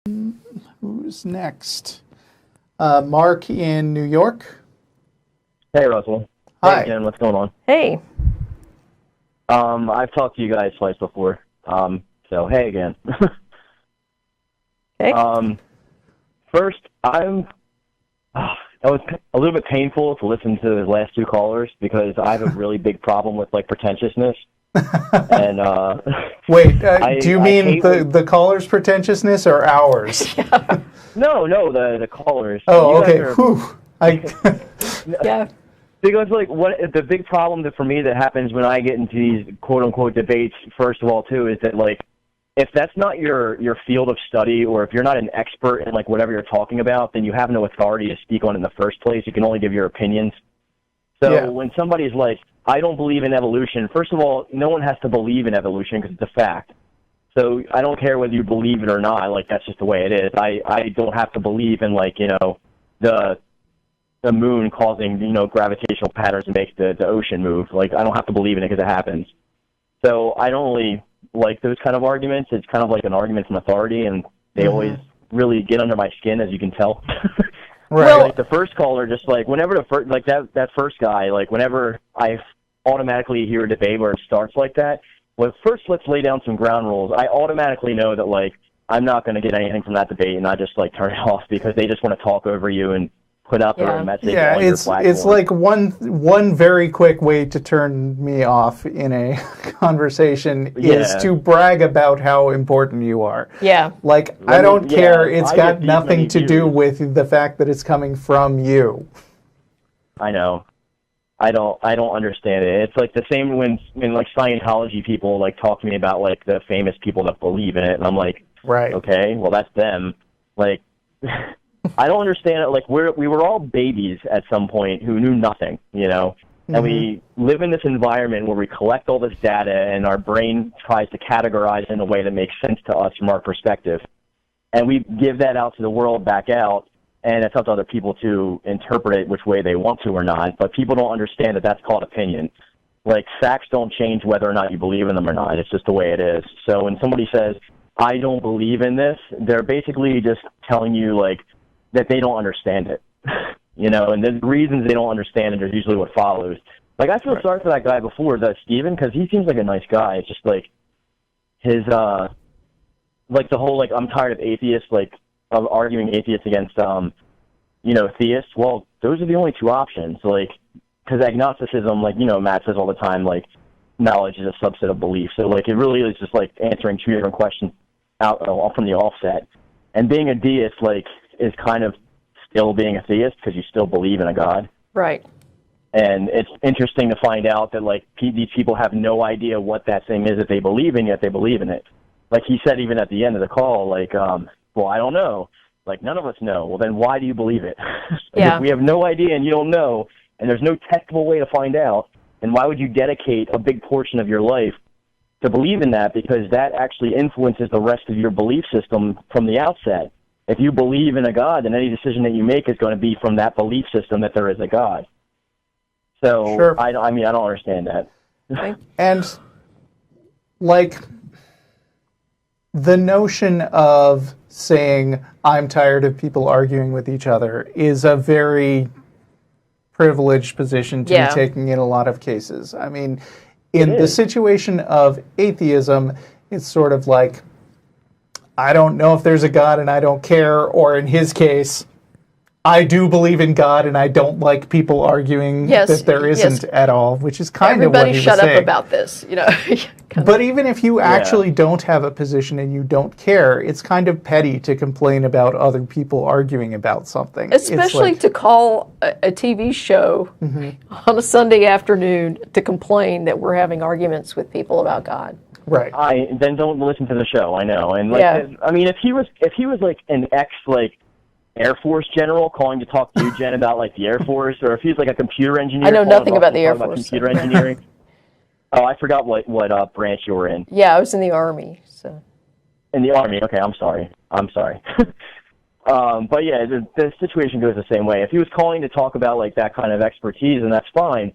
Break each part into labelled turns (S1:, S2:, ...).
S1: Who's next? Mark in New York.
S2: Hey, Russell.
S1: Hi.
S2: Hey, again, what's going on?
S3: Hey.
S2: I've talked to you guys twice before, so hey again.
S3: Hey.
S2: First, it was a little bit painful to listen to the last two callers because I have a really big problem with, like, pretentiousness. And
S1: Wait, do you mean the caller's pretentiousness or ours?
S3: Yeah.
S2: No, the callers.
S1: Oh,
S2: You guys
S1: okay.
S2: are-
S1: Whew.
S3: Yeah.
S2: Because, like, the big problem that for me that happens when I get into these quote-unquote debates, first of all, too, is that, like, if that's not your field of study, or if you're not an expert in, like, whatever you're talking about, then you have no authority to speak on it in the first place. You can only give your opinions. So when somebody's like, I don't believe in evolution, first of all, no one has to believe in evolution because it's a fact. So I don't care whether you believe it or not. Like, that's just the way it is. I don't have to believe in, like, the moon causing, gravitational patterns to make the ocean move. Like, I don't have to believe in it because it happens. So I don't really like those kind of arguments. It's kind of like an argument from authority, and they always really get under my skin, as you can tell.
S1: Right.
S3: Well,
S2: Like the first caller, just like whenever that first guy, like whenever I automatically hear a debate where it starts like that, well, first let's lay down some ground rules. I automatically know that, like, I'm not going to get anything from that debate, and I just, like, turn it off because they just want to talk over you and put out their own message on your platform.
S1: It's like one very quick way to turn me off in a conversation is to brag about how important you are.
S3: Yeah.
S1: Like, I don't care. It's
S2: I
S1: got
S2: get
S1: nothing
S2: these
S1: to
S2: many
S1: do
S2: views.
S1: with the fact that it's coming from you.
S2: I know. I don't understand it. It's like the same when like Scientology people, like, talk to me about, like, the famous people that believe in it, and I'm like,
S1: Right.
S2: okay, well, that's them. Like, I don't understand it. Like, we were all babies at some point who knew nothing, and we live in this environment where we collect all this data, and our brain tries to categorize in a way that makes sense to us from our perspective, and we give that out to the world back out, and it's up to other people to interpret it which way they want to or not, but people don't understand that that's called opinion. Like, facts don't change whether or not you believe in them or not. It's just the way it is. So when somebody says, I don't believe in this, they're basically just telling you, like, that they don't understand it, and the reasons they don't understand it is usually what follows. Like, I feel sorry for that guy before, that Steven, because he seems like a nice guy. It's just, like, his, like, the whole, like, I'm tired of atheists, like, of arguing atheists against, theists. Well, those are the only two options, like, because agnosticism, like, Matt says all the time, like, knowledge is a subset of belief. So, like, it really is just, like, answering two different questions out from the offset. And being a deist, like, is kind of still being a theist because you still believe in a God.
S3: Right.
S2: And it's interesting to find out that, like, these people have no idea what that thing is that they believe in, yet they believe in it. Like he said even at the end of the call, like, well, I don't know. Like, none of us know. Well, then why do you believe it?
S3: Yeah.
S2: If we have no idea and you don't know, and there's no technical way to find out, then why would you dedicate a big portion of your life to believe in that? Because that actually influences the rest of your belief system from the outset. If you believe in a God, then any decision that you make is going to be from that belief system that there is a God. So,
S1: Sure.
S2: I don't understand that.
S3: Okay.
S1: And, like, the notion of saying, I'm tired of people arguing with each other is a very privileged position to be taking in a lot of cases. I mean, in the situation of atheism, it's sort of like, I don't know if there's a God and I don't care, or in his case, I do believe in God and I don't like people arguing that there isn't at all, which is kind of what he was saying.
S3: Everybody shut up about this,
S1: But even if you actually don't have a position and you don't care, it's kind of petty to complain about other people arguing about something.
S3: Especially to call a TV show on a Sunday afternoon to complain that we're having arguments with people about God.
S1: Right.
S2: Then don't listen to the show. I know. And like, I mean, if he was like an like Air Force general calling to talk to you, Jen, about like the Air Force, or if he's like a computer engineer.
S3: I know nothing about the Air Force.
S2: About computer engineering. Oh, I forgot what branch you were in.
S3: Yeah, I was in the Army. So.
S2: In the Army. Okay, I'm sorry. But yeah, the situation goes the same way. If he was calling to talk about like that kind of expertise, and that's fine.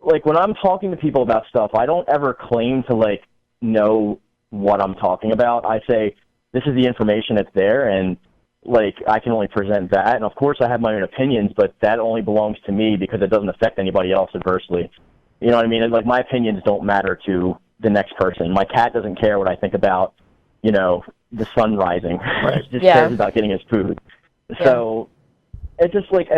S2: Like when I'm talking to people about stuff, I don't ever claim to like know what I'm talking about. I say, this is the information that's there, and like I can only present that. And of course I have my own opinions, but that only belongs to me because it doesn't affect anybody else adversely. You know what I mean? And, like, my opinions don't matter to the next person. My cat doesn't care what I think about, you know, the sun rising.
S1: Right.
S2: Just cares about getting his food.
S3: Yeah.
S2: So it's just like,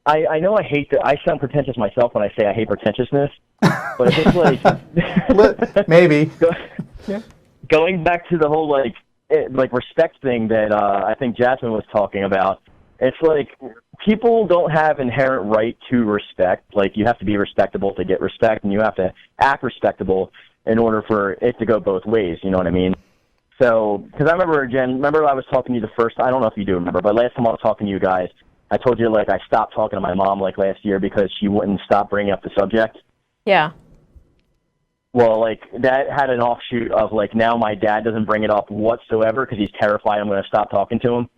S2: I know I sound pretentious myself when I say I hate pretentiousness, but it's just like,
S1: maybe.
S2: Going back to the whole, like respect thing that I think Jasmine was talking about, it's like people don't have inherent right to respect. Like, you have to be respectable to get respect, and you have to act respectable in order for it to go both ways, you know what I mean? So, because I remember, Jen, I was talking to you the first, I don't know if you do remember, but last time I was talking to you guys, I told you, like, I stopped talking to my mom, like, last year because she wouldn't stop bringing up the subject.
S3: Yeah.
S2: Well, like, that had an offshoot of, like, now my dad doesn't bring it up whatsoever because he's terrified I'm going to stop talking to him.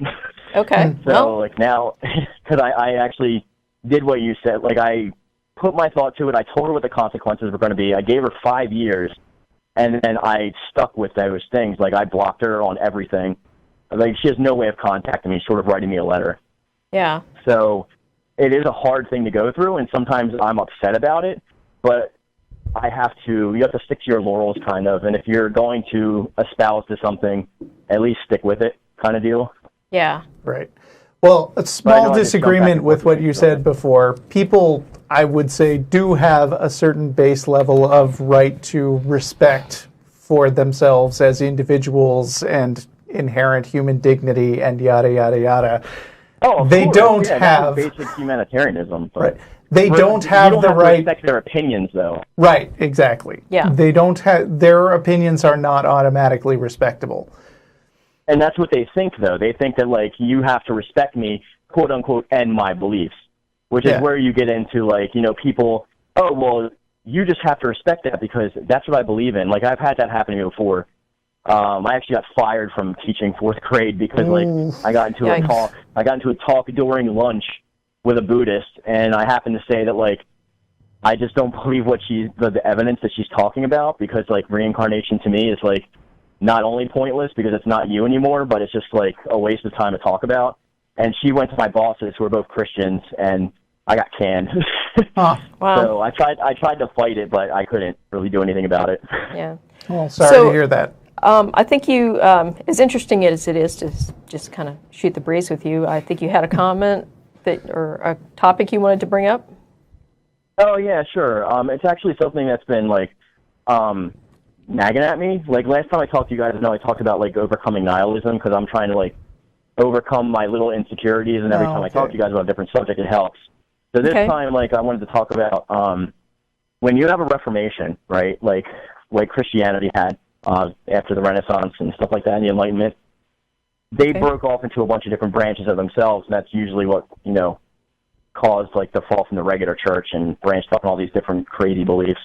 S3: Okay.
S2: So, like, now, because I actually did what you said. Like, I put my thought to it. I told her what the consequences were going to be. I gave her 5 years, and then I stuck with those things. Like, I blocked her on everything. Like, she has no way of contacting me, short of writing me a letter.
S3: Yeah.
S2: So it is a hard thing to go through, and sometimes I'm upset about it, but you have to stick to your laurels, kind of, and if you're going to espouse to something, at least stick with it, kind of deal.
S3: Yeah.
S1: Right. Well, a small disagreement with what you said before. People, I would say, do have a certain base level of right to respect for themselves as individuals and inherent human dignity and yada, yada, yada.
S2: Oh,
S1: they don't have
S2: basic humanitarianism. But
S1: right. They don't have the right
S2: to respect their opinions, though.
S1: Right, exactly.
S3: Yeah.
S1: They don't have their opinions are not automatically respectable.
S2: And that's what they think, though. They think that, like, you have to respect me, quote unquote, and my beliefs, which is where you get into, like, you know, people. Oh, well, you just have to respect that because that's what I believe in. Like, I've had that happen to me before. I actually got fired from teaching 4th grade because, like, I got into a talk. I got into a talk during lunch with a Buddhist, and I happened to say that, like, I just don't believe what the evidence that she's talking about because, like, reincarnation to me is, like, not only pointless because it's not you anymore, but it's just, like, a waste of time to talk about. And she went to my bosses, who are both Christians, and I got canned.
S3: Wow.
S2: So I tried to fight it, but I couldn't really do anything about it.
S3: Yeah.
S1: Well, sorry to hear that.
S3: I think you, as interesting as it is to just kind of shoot the breeze with you, I think you had a comment or a topic you wanted to bring up.
S2: Oh yeah, sure. It's actually something that's been like nagging at me. Like last time I talked to you guys, I know I talked about like overcoming nihilism because I'm trying to like overcome my little insecurities, and every time I talk to you guys about a different subject, it helps. So this time, like I wanted to talk about when you have a Reformation, right? Like Christianity had. After the Renaissance and stuff like that, and the Enlightenment, they broke off into a bunch of different branches of themselves, and that's usually what, you know, caused, like, the fall from the regular church and branched off in all these different crazy beliefs.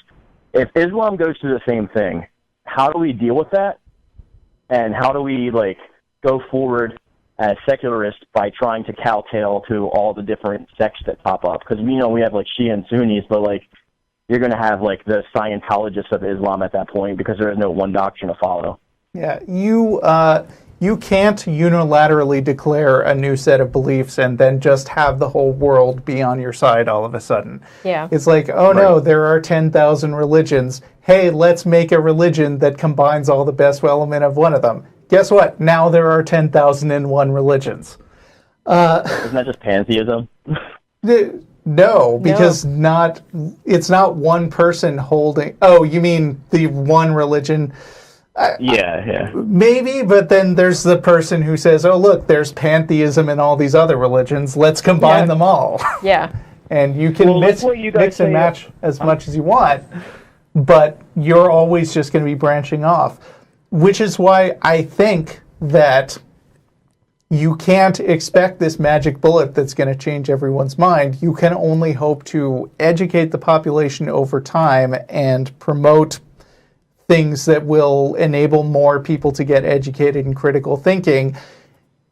S2: If Islam goes through the same thing, how do we deal with that? And how do we, like, go forward as secularists by trying to kowtow to all the different sects that pop up? Because, you know, we have, like, Shia and Sunnis, but, like, you're going to have, like, the Scientologists of Islam at that point because there is no one doctrine to follow. Yeah,
S1: you can't unilaterally declare a new set of beliefs and then just have the whole world be on your side all of a sudden.
S3: Yeah.
S1: It's like, oh no, there are 10,000 religions. Hey, let's make a religion that combines all the best element of one of them. Guess what? Now there are 10,001 religions.
S2: Isn't that just pantheism?
S1: No, because it's not one person holding... Oh, you mean the one religion?
S2: Yeah.
S1: Maybe, but then there's the person who says, oh, look, there's pantheism in all these other religions. Let's combine them all.
S3: Yeah.
S1: And you can mix and match as much as you want, but you're always just going to be branching off, which is why I think that you can't expect this magic bullet that's going to change everyone's mind. You can only hope to educate the population over time and promote things that will enable more people to get educated in critical thinking.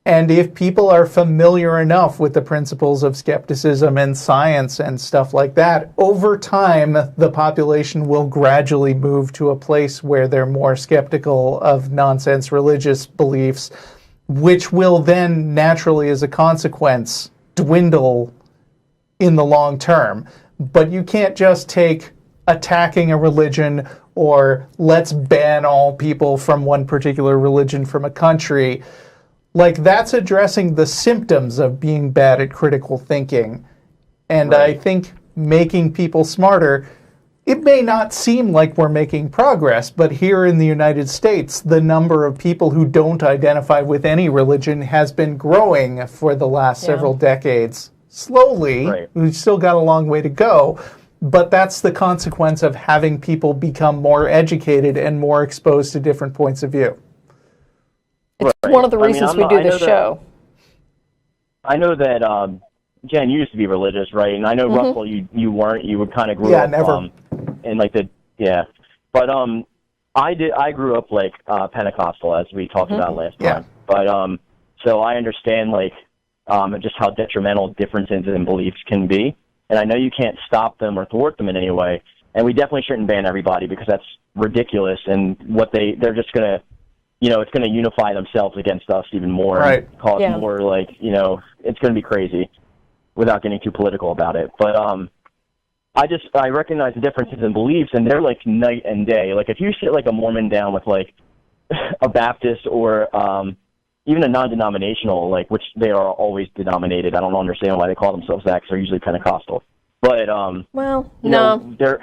S1: And if people are familiar enough with the principles of skepticism and science and stuff like that, over time, the population will gradually move to a place where they're more skeptical of nonsense religious beliefs, which will then naturally, as a consequence, dwindle in the long term. But you can't just take attacking a religion or let's ban all people from one particular religion from a country. Like, that's addressing the symptoms of being bad at critical thinking. And
S2: Right.
S1: I think making people smarter, it may not seem like we're making progress, but here in the United States, the number of people who don't identify with any religion has been growing for the last several decades. Slowly,
S2: Right.
S1: we've still got a long way to go, but that's the consequence of having people become more educated and more exposed to different points of view.
S3: It's
S2: Right.
S3: one of the
S2: I mean,
S3: reasons
S2: I'm
S3: we
S2: not-
S3: do
S2: I know
S3: this
S2: that-
S3: show.
S2: I know that, Jen, you used to be religious, right? And I know, Russell, you weren't. You would kind of grew
S1: Yeah,
S2: up
S1: never.
S2: in like yeah. But I grew up like Pentecostal, as we talked about last
S1: Yeah.
S2: time. But so I understand like just how detrimental differences in beliefs can be, and I know you can't stop them or thwart them in any way. And we definitely shouldn't ban everybody because that's ridiculous. And what they're just gonna. It's going to unify themselves against us even more,
S1: Right.
S2: and cause
S3: Yeah.
S2: more, like, it's going to be crazy without getting too political about it. But I recognize the differences in beliefs, and they're like night and day. Like, if you sit like a Mormon down with like a Baptist or even a non-denominational, like, which they are always denominated. I don't understand why they call themselves that, because they're usually Pentecostal. But
S3: Well,
S2: you
S3: no.
S2: know, they're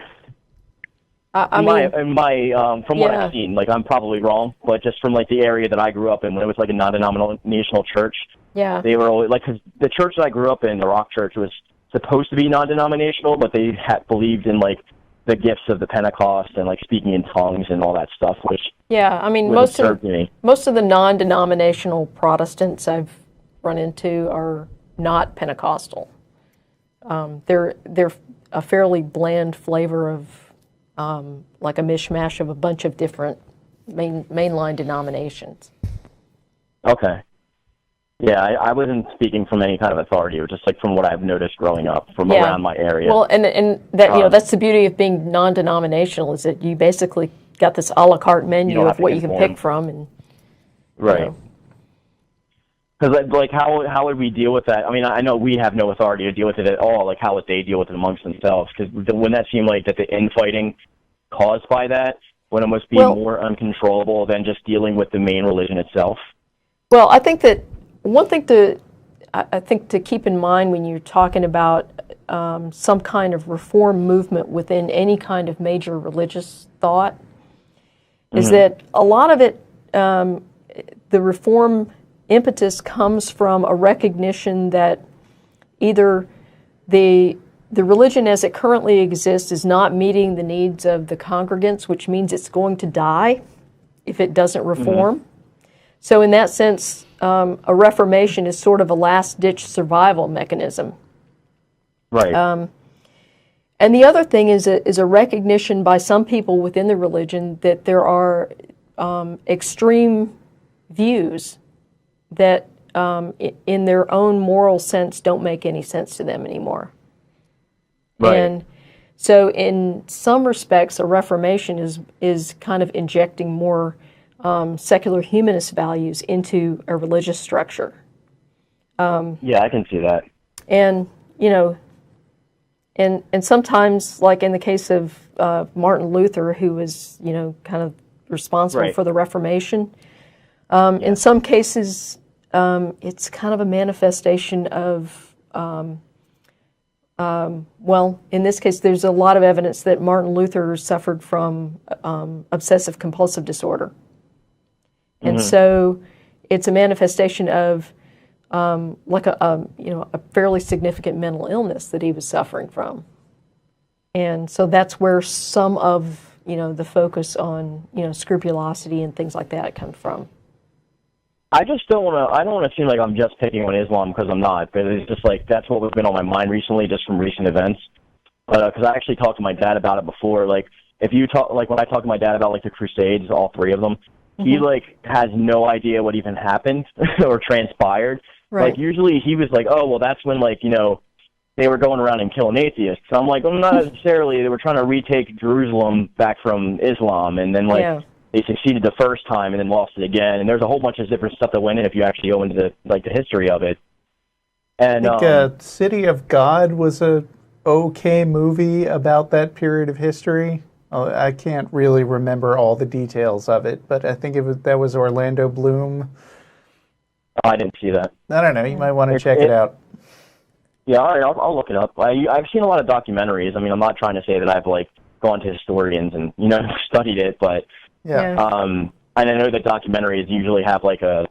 S3: I mean,
S2: from what
S3: Yeah.
S2: I've seen, like, I'm probably wrong, but just from like the area that I grew up in, when it was like a non-denominational church,
S3: yeah.
S2: they were always like, because the church that I grew up in, the Rock Church, was supposed to be non-denominational, but they believed in like the gifts of the Pentecost and like speaking in tongues and all that stuff, which
S3: Yeah, I mean,
S2: was absurd to me.
S3: most of the non-denominational Protestants I've run into are not Pentecostal. They're a fairly bland flavor of like a mishmash of a bunch of different mainline denominations.
S2: Okay. Yeah, I wasn't speaking from any kind of authority. It was just like from what I've noticed growing up from
S3: Yeah.
S2: around my area.
S3: Well, and that that's the beauty of being non-denominational, is that you basically got this a la carte menu
S2: don't have
S3: of
S2: to
S3: what you can
S2: conform.
S3: pick from, and
S2: right.
S3: know.
S2: Because like how would we deal with that? I mean, I know we have no authority to deal with it at all. Like, how would they deal with it amongst themselves? Because wouldn't that seem like that the infighting caused by that would almost be more uncontrollable than just dealing with the main religion itself?
S3: Well, I think that one thing I think to keep in mind when you're talking about some kind of reform movement within any kind of major religious thought is that a lot of it, the reform impetus comes from a recognition that either the religion as it currently exists is not meeting the needs of the congregants, which means it's going to die if it doesn't reform. So in that sense, a reformation is sort of a last-ditch survival mechanism.
S2: Right.
S3: And the other thing is a recognition by some people within the religion that there are extreme views that in their own moral sense don't make any sense to them anymore.
S2: Right.
S3: And so in some respects, a reformation is kind of injecting more secular humanist values into a religious structure.
S2: Yeah, I can see that.
S3: And, and sometimes, like in the case of Martin Luther, who was, kind of responsible for the Reformation, in some cases, it's kind of a manifestation of, in this case, there's a lot of evidence that Martin Luther suffered from obsessive compulsive disorder. And so it's a manifestation of like a fairly significant mental illness that he was suffering from. And so that's where some of, the focus on, scrupulosity and things like that comes from.
S2: I just don't want to seem like I'm just picking on Islam, because I'm not. But it's just like that's what was been on my mind recently, just from recent events. Because I actually talked to my dad about it before. Like, if you talk, like when I talked to my dad about like the Crusades, all three of them, he like has no idea what even happened or transpired.
S3: Right.
S2: Like usually he was like, oh well, that's when like they were going around and killing atheists. So I'm like, well, not necessarily. They were trying to retake Jerusalem back from Islam, and then like they succeeded the first time and then lost it again. And there's a whole bunch of different stuff that went in if you actually go into the history of it. And
S1: I think City of God was a okay movie about that period of history. I can't really remember all the details of it, but I think that was Orlando Bloom.
S2: I didn't see that.
S1: I don't know. You might want to check it out.
S2: Yeah, all right, I'll look it up. I've seen a lot of documentaries. I mean, I'm not trying to say that I've like gone to historians and studied it, but and I know that documentaries usually have like a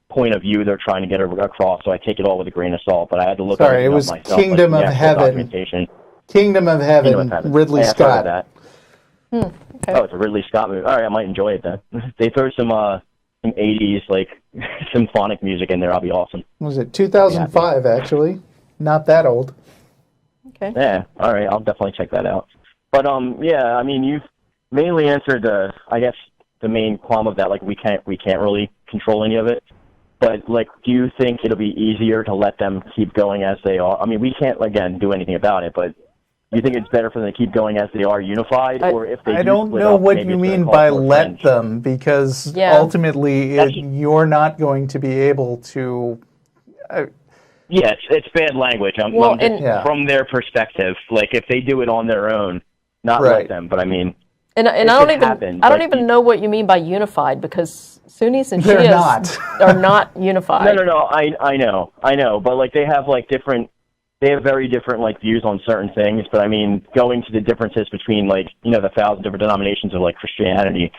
S2: point of view they're trying to get across, so I take it all with a grain of salt. But I had to look.
S1: Sorry, it was
S2: myself,
S1: Kingdom of Heaven. Kingdom of Heaven. Ridley Scott.
S2: That.
S3: Okay.
S2: Oh, it's a Ridley Scott movie. All right, I might enjoy it then. They throw some 80s like symphonic music in there. I'll be awesome.
S1: What was it 2005? Actually, not that old.
S3: Okay.
S2: Yeah. All right, I'll definitely check that out. But yeah, I mean, you've mainly answered the main qualm of that. Like we can't really control any of it. But like, do you think it'll be easier to let them keep going as they are? I mean, we can't again do anything about it, but. Do you think it's better for them to keep going as they are unified, or if they?
S1: I don't know what you mean by let them, because ultimately you're not going to be able to.
S2: Yeah, it's bad language. From their perspective, like if they do it on their own, not let them. But I mean,
S3: and I don't even know what you mean by unified, because Sunnis and Shias are not unified.
S2: No. I know, but like they have like different. They have very different like views on certain things, but I mean, going to the differences between like the 1,000 different denominations of like Christianity,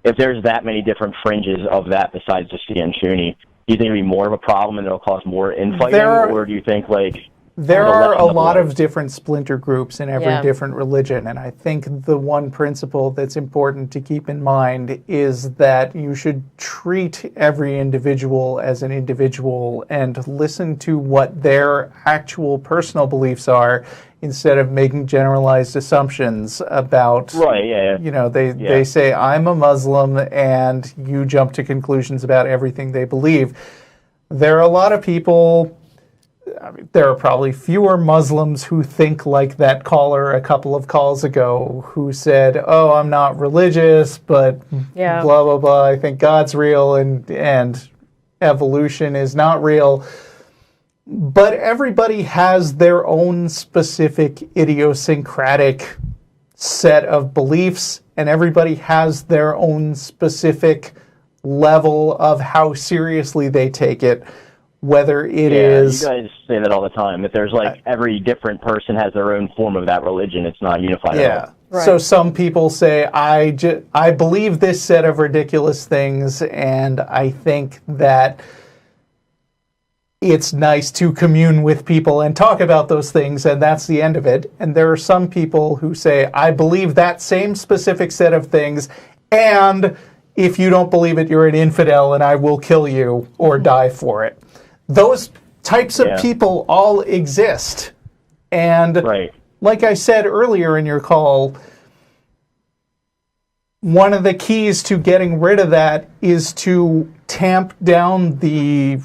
S2: if there's that many different fringes of that besides the Shia and Sunni, do you think it'll be more of a problem and it'll cause more infighting, or do you think like
S1: there are a lot of different splinter groups in every different religion, and I think the one principle that's important to keep in mind is that you should treat every individual as an individual and listen to what their actual personal beliefs are instead of making generalized assumptions about, they say, I'm a Muslim, and you jump to conclusions about everything they believe. There are a lot of people... I mean, there are probably fewer Muslims who think like that caller a couple of calls ago who said, oh, I'm not religious, but blah, blah, blah, I think God's real and evolution is not real. But everybody has their own specific idiosyncratic set of beliefs, and everybody has their own specific level of how seriously they take it. Whether it is...
S2: You guys say that all the time, that there's like every different person has their own form of that religion. It's not unified at all.
S1: Right. So some people say, I believe this set of ridiculous things, and I think that it's nice to commune with people and talk about those things, and that's the end of it. And there are some people who say, I believe that same specific set of things, and if you don't believe it, you're an infidel, and I will kill you or die for it. Those types of people all exist. And like I said earlier in your call, one of the keys to getting rid of that is to tamp down the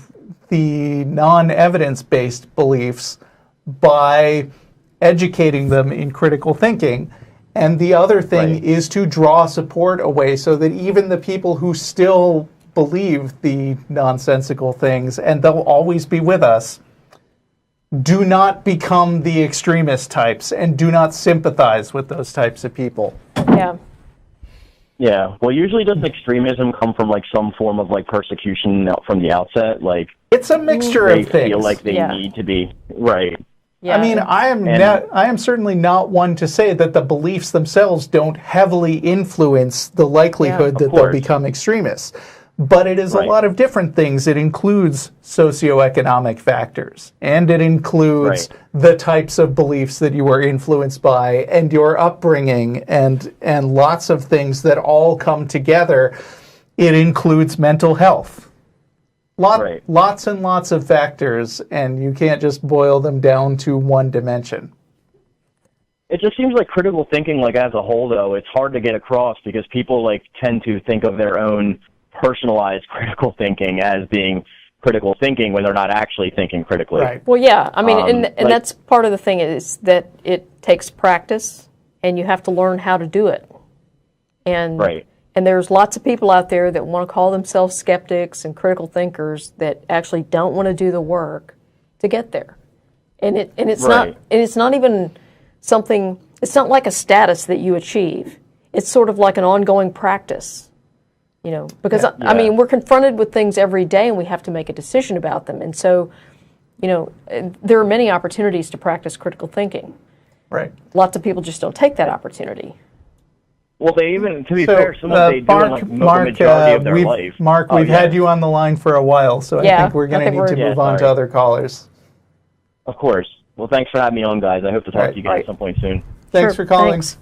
S1: non-evidence-based beliefs by educating them in critical thinking. And the other thing is to draw support away so that even the people who still believe the nonsensical things, and they'll always be with us, do not become the extremist types and do not sympathize with those types of people.
S2: Yeah. Well, usually doesn't extremism come from like some form of like persecution from the outset? Like
S1: it's a mixture of things. They
S2: feel like they need to be
S1: Yeah. I mean, I am certainly not one to say that the beliefs themselves don't heavily influence the likelihood that they'll become extremists. But it is a lot of different things. It includes socioeconomic factors, and it includes the types of beliefs that you were influenced by, and your upbringing, and lots of things that all come together. It includes mental health. Lots and lots of factors, and you can't just boil them down to one dimension.
S2: It just seems like critical thinking, like as a whole, though, it's hard to get across because people like tend to think of their own personalize critical thinking as being critical thinking when they're not actually thinking critically.
S1: Right.
S3: Well, yeah, I mean, and
S2: like-
S3: that's part of the thing is that it takes practice, and you have to learn how to do it. And
S2: Right.
S3: and there's lots of people out there that want to call themselves skeptics and critical thinkers that actually don't want to do the work to get there. And it's
S2: Right.
S3: not even something. It's not like a status that you achieve. It's sort of like an ongoing practice. You know, because I mean, we're confronted with things every day, and we have to make a decision about them. And so, you know, there are many opportunities to practice critical thinking.
S1: Right.
S3: Lots of people just don't take that opportunity.
S2: Well, they even, to be fair, some of they do in like the majority of their life.
S1: Mark,
S2: Oh,
S1: we've
S2: yeah.
S1: had you on the line for a while, so I
S3: Yeah,
S1: think we're going
S3: I
S1: to
S3: think
S1: need to
S3: we're-
S1: move on to
S2: sorry.
S1: other callers.
S2: Of course. Well, thanks for having me on, guys. I hope to talk
S1: Right.
S2: to you guys at some point soon.
S1: Thanks
S3: Sure,
S1: for calling.
S3: thanks.